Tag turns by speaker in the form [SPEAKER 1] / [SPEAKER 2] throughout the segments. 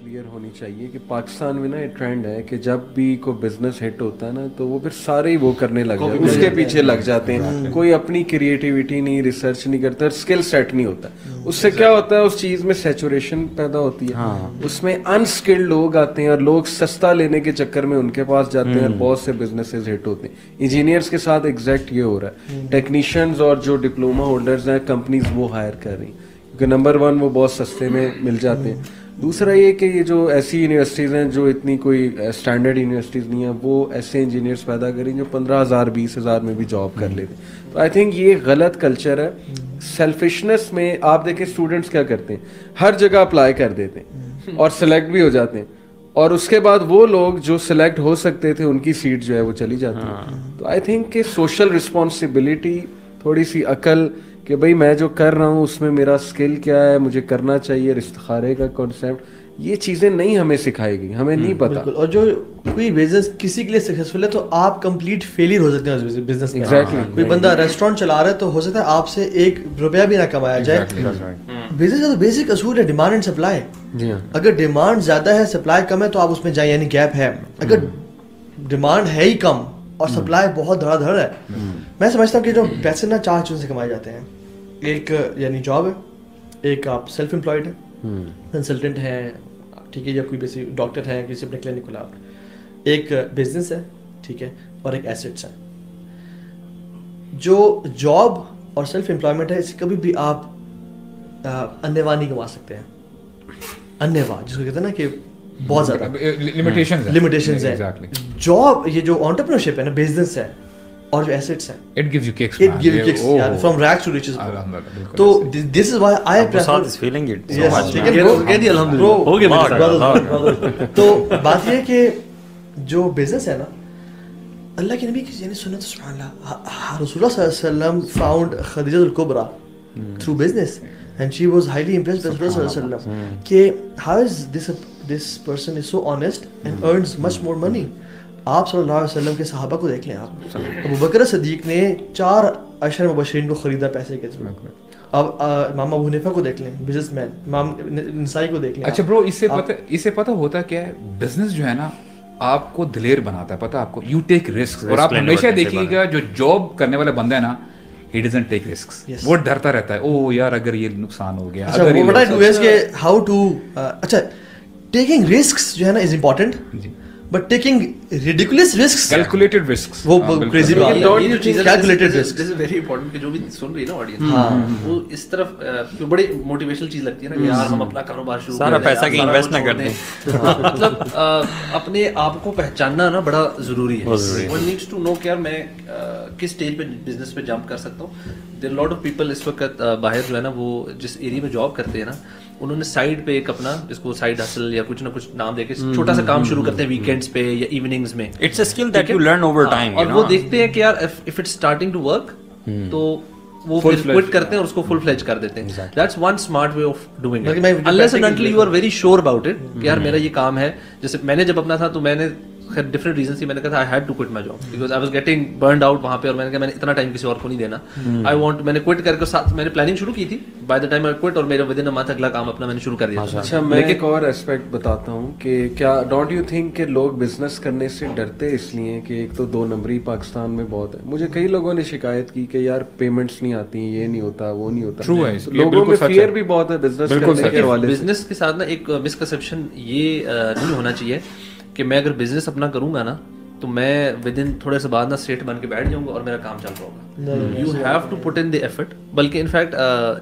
[SPEAKER 1] Clear ہونی چاہیے کہ پاکستان میں نا ایک ٹرینڈ ہے کہ جب بھی کوئی بزنس ہٹ ہوتا ہے نا تو وہ پھر سارے ہی وہ کرنے لگ جاتے ہیں, اس کے پیچھے لگ جاتے ہیں, کوئی اپنی کریٹیوٹی نہیں, ریسرچ نہیں کرتا, اسکل سیٹ نہیں ہوتا. اس سے کیا ہوتا ہے, اس چیز میں سیچوریشن پیدا ہوتی ہے, اس میں انسکلڈ لوگ آتے ہیں اور لوگ سستا لینے کے چکر میں ان کے پاس جاتے ہیں اور بہت سے بزنسز ہٹ ہوتے ہیں. انجینئرس کے ساتھ ایگزیکٹ یہ ہو رہا ہے. ٹیکنیشینز اور جو ڈپلوما ہولڈرز ہیں کمپنیز وہ ہائر کر رہی ہیں کیونکہ نمبر 1 وہ بہت سستے میں مل جاتے ہیں. دوسرا یہ کہ یہ جو ایسی یونیورسٹیز ہیں جو اتنی کوئی اسٹینڈرڈ یونیورسٹیز نہیں ہیں وہ ایسے انجینئرس پیدا کریں جو 15,000 20,000 میں بھی جاب کر لیتے ہیں. تو آئی تھنک یہ غلط کلچر ہے. سیلفشنس میں آپ دیکھیں اسٹوڈنٹس کیا کرتے ہیں, ہر جگہ اپلائی کر دیتے ہیں اور سلیکٹ بھی ہو جاتے ہیں, اور اس کے بعد وہ لوگ جو سلیکٹ ہو سکتے تھے ان کی سیٹ جو ہے وہ چلی جاتی ہے. تو آئی تھنک کہ سوشل رسپانسبلٹی, تھوڑی سی عقل کہ بھائی میں جو کر رہا ہوں اس میں میرا اسکل کیا ہے, مجھے کرنا چاہیے, استخارے کا کانسیپٹ, یہ چیزیں نہیں ہمیں سکھائی گئی, ہمیں نہیں پتا.
[SPEAKER 2] اور جو کوئی بزنس کسی کے لیے سکسیسفل ہے تو آپ کمپلیٹ فیلئر ہو سکتے ہیں بزنس میں.
[SPEAKER 1] ایگزیکٹلی,
[SPEAKER 2] کوئی بندہ ریسٹورینٹ چلا رہا ہے تو ہو سکتا ہے آپ سے ₹1 بھی نہ کمایا جائے. بزنس کا تو بیسک اصول ہے ڈیمانڈ اینڈ سپلائی. اگر ڈیمانڈ زیادہ ہے سپلائی کم ہے تو آپ اس میں جائیں, یعنی گیپ ہے. اگر ڈیمانڈ ہے ہی کم اور سپلائی بہت دھڑا دھڑ ہے, میں سمجھتا ہوں کہ جو پیسے نا 4 چیزوں سے کمائے جاتے ہیں. ایک یعنی جاب ہے, ایک آپ سیلف امپلائڈ ہیں, کنسلٹنٹ ہیں, ٹھیک ہے, یا کوئی بیسی ڈاکٹر ہیں, کسی اپنے کلینک کھولا, ایک بزنس ہے, ٹھیک ہے, اور ایک ایسٹس ہیں. جو جاب اور سیلف امپلائمنٹ ہے اس سے کبھی بھی آپ انیوا نہیں کما سکتے ہیں. انیوا جس کو کہتے ہیں نا کہ بہت زیادہ لمیٹیشنز ہیں. جاب یہ جو انٹرپرینورشپ ہے نا, بزنس ہے, اور جو ایسٹس ہیں
[SPEAKER 3] it gives you kicks,
[SPEAKER 2] it gives you kicks, from rags to riches. So this is why I prefer
[SPEAKER 4] is feeling it so much.
[SPEAKER 2] get alhamdulillah ho gaya. تو بات یہ ہے کہ جو بزنس ہے نا, اللہ کے نبی کی یعنی سنت, سبحان اللہ, رسول اللہ صلی اللہ علیہ وسلم found Khadija الکبریٰ through business and she was highly impressed with Rasul صلی اللہ علیہ وسلم کہ how is this person is so honest and earns much more money. آپ صلی اللہ علیہ وسلم کے صحابہ کو دیکھ لیں, آپ ابوبکر صدیق نے 4 عشر مبشرین کو خریدا پیسے کے تھرو. اب امام ابو حنیفہ کو دیکھ لیں, بزنس مین, امام نسائی کو دیکھ لیں.
[SPEAKER 3] اچھا برو, اس سے پتہ ہوتا کیا ہے, بزنس جو ہے نا آپ کو دلیر بناتا ہے, پتہ آپ کو, یو ٹیک رسک. اور آپ ہمیشہ دیکھیے گا جو جاب کرنے والا بندہ ہے نا, he doesn't take risks, وہ ڈرتا رہتا ہے, او یار اگر یہ نقصان ہو گیا.
[SPEAKER 2] اچھا what I do is کہ how to اچھا taking risks جو ہے نا is important, but taking ridiculous risks,
[SPEAKER 3] calculated risks,
[SPEAKER 2] وہ crazy بات ہے.
[SPEAKER 5] یہ جو چیز
[SPEAKER 2] calculated risks
[SPEAKER 5] this is very important کہ جو بھی سن رہی ہے نا آڈینس, وہ اس طرف بڑی موٹیویشنل چیز لگتی ہے نا کہ یار ہم اپنا کاروبار شروع
[SPEAKER 4] سارا پیسہ کی انویسٹ نہ کر دیں.
[SPEAKER 5] مطلب اپنے آپ کو پہچاننا نا بڑا ضروری ہے. one needs to know کہ یار میں کس اسٹیج پہ بزنس پہ جمپ کر سکتا ہوں. there are lot of people اس وقت باہر جو ہے نا, وہ جس ایریا میں جاب کرتے ہیں نا, انہوں نے سائڈ پہ ایک اپنا جس کو سائڈ ہسل یا کچھ نہ کچھ نام دے کے چھوٹا سا کام شروع کرتے ہیں ویکینڈز پہ یا ایوننگز میں.
[SPEAKER 4] It's a skill that you learn over time,
[SPEAKER 5] اور وہ دیکھتے ہیں کہ یار if it's starting to work تو وہ پھر quit کرتے ہیں اور اس کو فل فلیج کر دیتے ہیں. That's one smart way of doing it. Unless and until you are very sure about it کہ یار میرا یہ کام ہے. جیسے میں نے جب اپنا تھا تو میں نے خیر ڈفرنٹ ریزن تھی, میں نے کہا تھا I had to quit my job because I was getting burned out وہاں پہ, اور میں نے کہا میں نے اتنا ٹائم کسی اور کو نہیں دینا. آئی وانٹ, میں نے کوئٹ کر کے ساتھ میں نے پلاننگ شروع کی تھی, by the time I quit, اور میرا ود ان اے منتھ اگلا کام اپنا میں نے شروع کر دیا.
[SPEAKER 1] اچھا میں ایک اور اسپیکٹ بتاتا ہوں کہ کیا ڈونٹ یو تھنک کہ لوگ بزنس کرنے سے ڈرتے اس لیے کہ ایک تو 2 نمبری پاکستان میں بہت ہے. مجھے کئی لوگوں نے شکایت کی کہ یار پیمنٹس نہیں آتی, یہ نہیں ہوتا, وہ نہیں ہوتا. لوگوں میں فیئر بھی بہت ہے بزنس کرنے کے حوالے سے.
[SPEAKER 5] بزنس کے ساتھ نا ایک مسکنسیپشن یہ نہیں ہونا چاہیے کہ میں اگر بزنس اپنا کروں گا نا تو میں ود ان تھوڑے سے بعد نا اسٹیٹ بن کے بیٹھ جاؤں گا اور میرا کام چل رہا ہوگا. You have to put in the effort. بلکہ انفیکٹ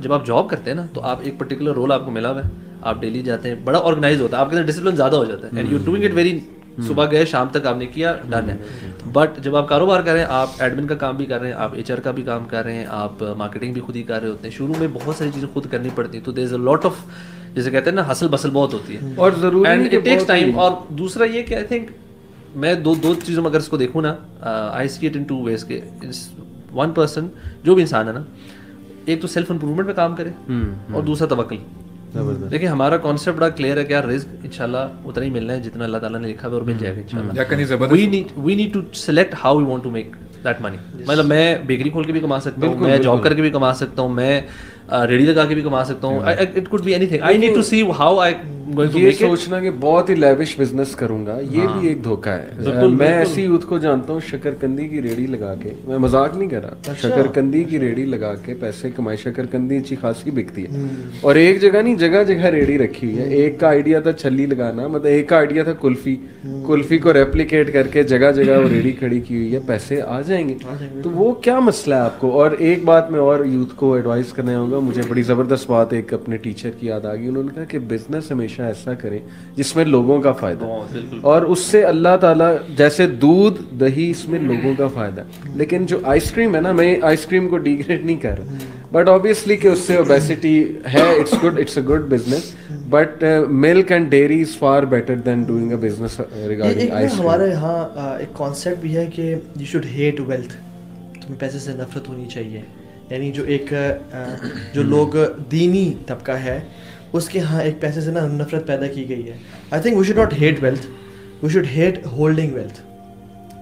[SPEAKER 5] جب آپ جاب کرتے ہیں نا تو آپ ایک پرٹیکولر رول آپ کو ملا ہوا ہے, آپ ڈیلی جاتے ہیں, بڑا آرگنائز ہوتا ہے, آپ کے اندر ڈسپلن زیادہ ہو جاتا ہے, and you doing it very, صبح گئے شام تک آپ نے کیا, ڈن ہے. بٹ جب آپ کاروبار کر رہے ہیں, آپ ایڈمن کا کام بھی کر رہے ہیں, آپ HR کا بھی کام کر رہے ہیں, آپ مارکیٹنگ بھی خود ہی کر رہے ہوتے ہیں, شروع میں بہت ساری چیزیں خود کرنی پڑتی ہیں, تو دیر از اے لاٹ آف, جیسے کہتے ہیں نا ہسل بسل بہت ہوتی ہے
[SPEAKER 1] اور ضروری
[SPEAKER 5] اینڈ اٹ ٹیکس ٹائم. اور دوسرا یہ کہ آئی تھنک میں دو چیزوں میں اگر اس کو دیکھوں نا, آئی سی اٹ ان 2 ways کہ ون پرسن جو بھی انسان ہے نا, ایک تو سیلف امپروومنٹ پہ کام کرے اور دوسرا توکل. دیکھیں ہمارا کانسیپٹ بڑا کلیئر ہے کہ یار رزق انشاءاللہ اتنا ہی ملنا ہے جتنا اللہ تعالیٰ نے لکھا ہے اور مل جائے گا انشاءاللہ. We need to select how we want to make that money. مطلب میں بیکری کھول کے بھی کما سکتا ہوں, میں جاب کر کے بھی کما سکتا ہوں, میں ریڈی لگا کے بھی کما سکتا ہوں. It could be anything. I need to see how I going to
[SPEAKER 1] یہ
[SPEAKER 5] میک اٹ.
[SPEAKER 1] سوچنا کہ بہت ہی لیوش بزنس کروں گا, یہ بھی ایک دھوکہ ہے. میں ایسی یوتھ کو جانتا ہوں شکرکندی کی ریڑھی لگا کے, میں مذاق نہیں کر رہا, شکرکندی کی ریڑھی لگا کے پیسے کمائے. شکرکندی اچھی خاصی بکتی ہے, اور ایک جگہ نہیں, جگہ جگہ ریڑھی رکھی ہوئی ہے. ایک کا آئیڈیا تھا چھلی لگانا, مطلب ایک کا آئیڈیا تھا کلفی کو ریپلیکیٹ کر کے جگہ جگہ وہ ریڑھی کھڑی کی ہوئی ہے, پیسے آ جائیں گے. تو وہ کیا مسئلہ ہے آپ کو. اور ایک بات میں اور یوتھ کو ایڈوائز کرنا چاہوں گا, مجھے بڑی زبردست بات ایک اپنے ٹیچر کی یاد آ گئی. انہوں نے کہا کہ بزنس ہمیشہ ایسا کریں جس میں لوگوں کا فائدہ, اور اس سے اللہ تعالیٰ, جیسے دودھ دہی اس میں لوگوں کا فائدہ ہے. لیکن جو آئس کریم ہے نا, میں آئس کریم کو ڈیگریڈ نہیں کر رہا, بٹ آبویسلی کہ اس سے اوبیسٹی ہے, it's a good business, but milk and dairy is far better than doing a business regarding ice cream.
[SPEAKER 2] ہمارے یہاں ایک کانسیپٹ بھی ہے کہ یو شوڈ ہیٹ ویلتھ, تمہیں پیسے سے نفرت ہونی چاہیے. یعنی جو ایک جو لوگ دینی طبقہ ہے اس کے ہاں ایک پیسے سے نا نفرت پیدا کی گئی ہے. I think we should not hate wealth, we should hate holding wealth.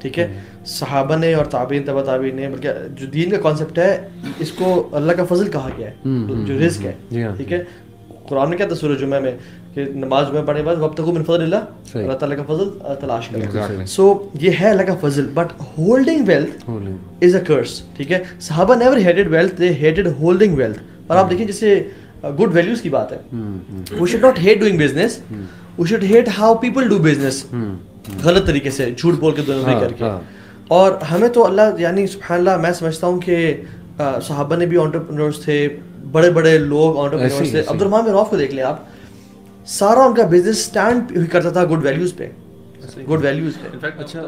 [SPEAKER 2] ٹھیک ہے, صحابہ نے اور تابعین تبع تابعین نے, بلکہ جو دین کا کانسیپٹ ہے اس کو اللہ کا فضل کہا گیا ہے, جو رزق ہے. ٹھیک ہے, قرآن میں کیا تھا سورہ جمعہ میں کہ نماز جمعہ پڑھنے کے بعد وابتغوا من فضل اللہ, اللہ تعالیٰ کا فضل تلاش کرو. سو یہ ہے اللہ کا فضل, but holding wealth is a curse. ٹھیک ہے, صحابہ never hated wealth, they hated holding wealth. اور آپ دیکھیں جیسے گڈ ویلیوز کی بات ہے, we should not hate doing business, we should hate how people do business, غلط طریقے سے جھوٹ بول کے دونوں کر کے. اور ہمیں تو اللہ, یعنی سبحان اللہ, میں سمجھتا ہوں کہ صحابہ نے بھی انٹرپرینورز تھے, بڑے بڑے لوگ انٹرپرینورز تھے. عبد الرحمن بن عوف کو دیکھ لیں آپ, سارا ان کا بزنس اسٹینڈ کرتا تھا گڈ ویلیوز پہ, گڈ ویلیوز پہ.
[SPEAKER 5] اچھا